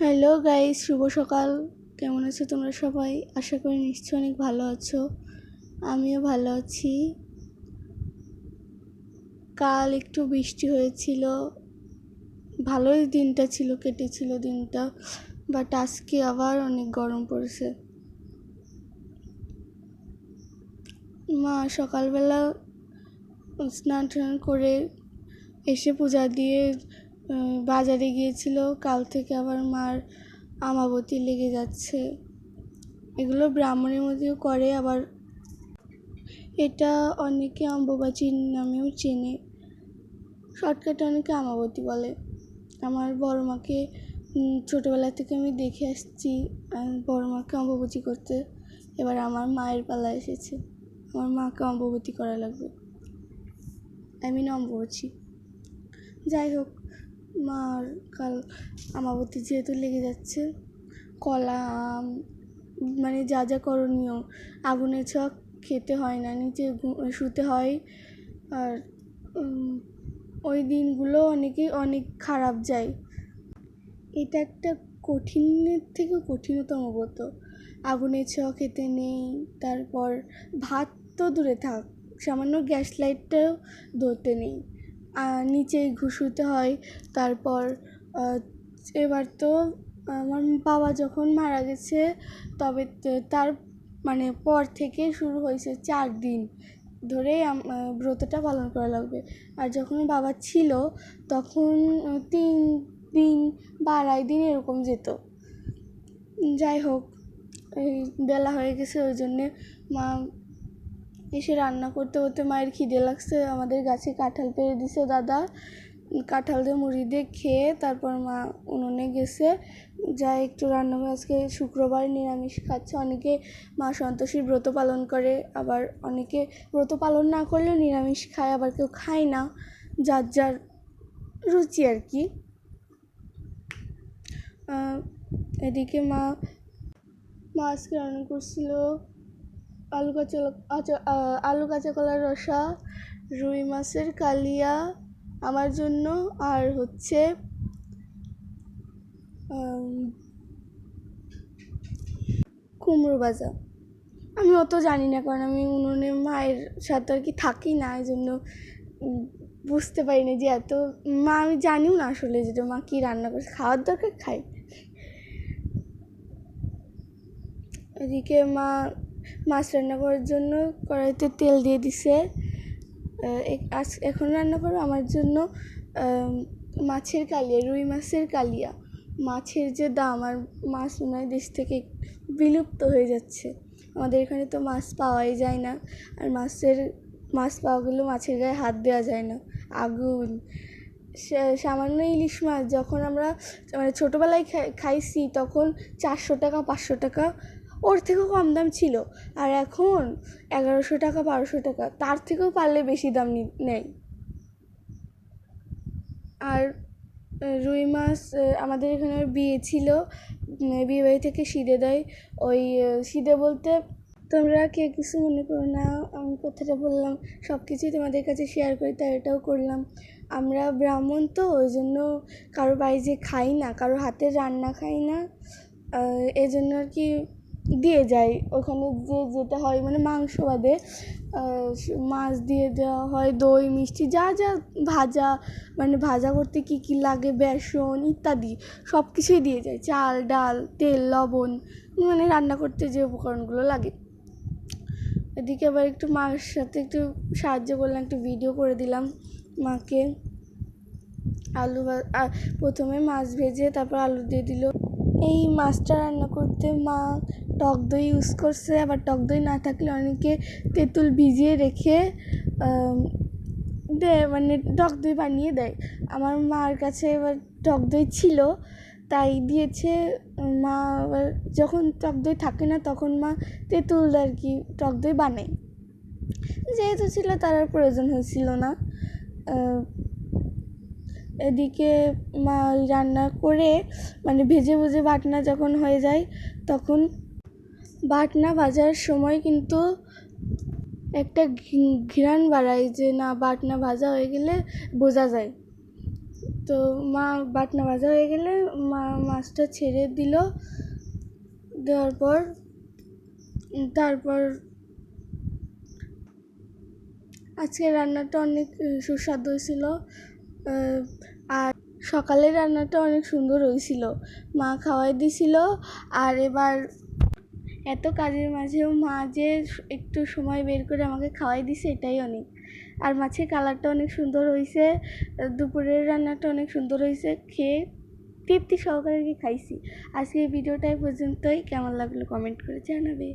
Hello guys, শুভ সকাল। কেমন আছো তোমরা সবাই? আশা করি নিশ্চয়ই অনেক ভালো আছো। আমিও ভালো আছি। কাল একটু বৃষ্টি হয়েছিল, ভালোই দিনটা ছিল, কেটেছিল দিনটা। বাট আজকে আবার অনেক গরম পড়েছে। মা সকালবেলা স্নান টান করে এসে পূজা দিয়ে বাজারে গিয়েছিল। কাল থেকে আবার মার আমাবতী লেগে যাচ্ছে। এগুলো ব্রাহ্মণের মধ্যেও করে, আবার এটা অনেকে অম্বুবাচীর নামেও চেনে। শর্টকাটে অনেকে আমাবতী বলে। আমার বড় মাকে ছোটোবেলা থেকে আমি দেখে আসছি বড় মাকে অম্বুবাচী করতে। এবার আমার মায়ের পালা এসেছে, আমার মাকে অম্বুবাচী করা লাগবে, অম্বুবাচী। যাই হোক, মার কাল আমাবতী যেহেতু লেগে যাচ্ছে, কলা আম মানে যা যা করণীয়, আগুনের ছক খেতে হয় না, নিচে শুতে হয়। আর ওই দিনগুলো অনেক খারাপ যায়। এটা একটা কঠিনের থেকে কঠিনতম ব্রত। আগুনের ছোঁয়া খেতে নেই, তারপর ভাত তো দূরে থাক, সামান্য গ্যাস লাইটটাও ধরতে নেই, নিচে ঘুষুতে হয়। তারপর এবার তো আমার বাবা যখন মারা গেছে, তবে তার পর থেকে শুরু হয়েছে 4 দিন ধরে ব্রতটা পালন করা লাগবে। আর যখন বাবা ছিল তখন 3 দিন বা 2.5 দিন এরকম যেত। যাই হোক, এই বেলা হয়ে গেছে, ওই জন্যে মা এসে রান্না করতে করতে মায়ের খিদে লাগছে। আমাদের গাছে কাঁঠাল পেড়ে দিছে দাদা, কাঁঠাল দিয়ে মুড়ি দিয়ে খেয়ে তারপর মা উনুনে গেছে, যাই একটু রান্না করে। আজকে শুক্রবার, নিরামিষ খাচ্ছে। অনেকে মা সন্তোষীর ব্রত পালন করে, আবার অনেকে ব্রত পালন না করলেও নিরামিষ খায়, আবার কেউ খায় না, যার যার রুচি আর কি। এদিকে মা আজকে রান্না করছিল আলু কাঁচা কলার রসা, রুই মাছের কালিয়া আমার জন্য, আর হচ্ছে কুমড়ো ভাজা। আমি অত জানি না, কারণ আমি উনুনে মায়ের সাথে আর কি থাকি না, এই জন্য বুঝতে পারিনি যে এত আমি জানিও না আসলে যেটা মা কী রান্না করছে। খাওয়ার দরকার খাই। এদিকে মা মাছ রান্না করার জন্য কড়াইতে তেল দিয়ে দিছে। এখন রান্না করো আমার জন্য মাছের কালিয়া, রুই মাছের কালিয়া। মাছের যে দাম, আর মাছ মনে হয় দেশ থেকে বিলুপ্ত হয়ে যাচ্ছে। আমাদের এখানে তো মাছ পাওয়াই যায় না, আর মাছ পাওয়া গেলেও মাছের গায়ে হাত দেওয়া যায় না, আগুন। সামান্য ইলিশ মাছ যখন আমরা ছোটোবেলায় খাইছি, তখন 400 টাকা 500 টাকা, ওর থেকেও কম দাম ছিল। আর এখন 1100 টাকা 1200 টাকা, তার থেকেও পারলে বেশি দাম নেয়। আর রুই মাছ আমাদের এখানে বিয়ে ছিল, বিয়েবাড়ি থেকে সিধে দেয়। ওই সিধে বলতে তোমরা কে কিছু মনে করো না, আমি কথাটা বললাম, সব কিছুই তোমাদের কাছে শেয়ার করি, তাই এটাও করলাম। আমরা ব্রাহ্মণ তো, ওই জন্য কারো বাড়ি যে খাই না, কারো হাতের রান্না খাই না, এই জন্য আর কি দিয়ে যায়। ওখানে যেটা হয় মাংস বাদে মাছ দিয়ে দেওয়া হয়, দই মিষ্টি যা যা ভাজা, ভাজা করতে কী কী লাগে, বেসন ইত্যাদি সব কিছুই দিয়ে যায়, চাল ডাল তেল লবণ, রান্না করতে যে উপকরণগুলো লাগে। এদিকে আবার একটু মার সাথে একটু সাহায্য করলাম, একটু ভিডিও করে দিলাম মাকে। প্রথমে মাছ ভেজে তারপর আলু দিয়ে দিল। এই মাছটা রান্না করতে মা টক দই ইউজ করছে, আবার টক দই না থাকলে অনেকে তেঁতুল ভিজিয়ে রেখে দেয়, টক দই বানিয়ে দেয়। আমার মার কাছে এবার টক দই ছিল, তাই দিয়েছে। মা আবার যখন টক দই থাকে না, তখন মা তেঁতুল আর কি টক দই বানায়, যেহেতু ছিল তার আর প্রয়োজন হয়েছিল না। এদিকে মা রান্না করে ভেজে ভুজে বাটনা যখন হয়ে যায়, তখন বাটনা ভাজার সময় কিন্তু একটা ঘ্রাণ বাড়ায় যে না, বাটনা ভাজা হয়ে গেলে বোঝা যায়। তো মা বাটনা ভাজা হয়ে গেলে মা মাছটা ছেড়ে দিল, দেওয়ার পর তারপর আজকে রান্নাটা অনেক সুস্বাদু হয়েছিল। আর সকালের রান্নাটা অনেক সুন্দর হয়েছিল, মা খাওয়াই দিছিল। আর এবার এত কাজের মাঝেও মা যে একটু সময় বের করে আমাকে খাওয়াই দিছে, এটাই অনেক। আর মাছের কালারটা অনেক সুন্দর হয়েছে, দুপুরের রান্নাটা অনেক সুন্দর হয়েছে, খেয়ে তৃপ্তি সহকারে খাইছি। আজকে এই ভিডিওটাই পর্যন্তই। কেমন লাগলো কমেন্ট করে জানাবে।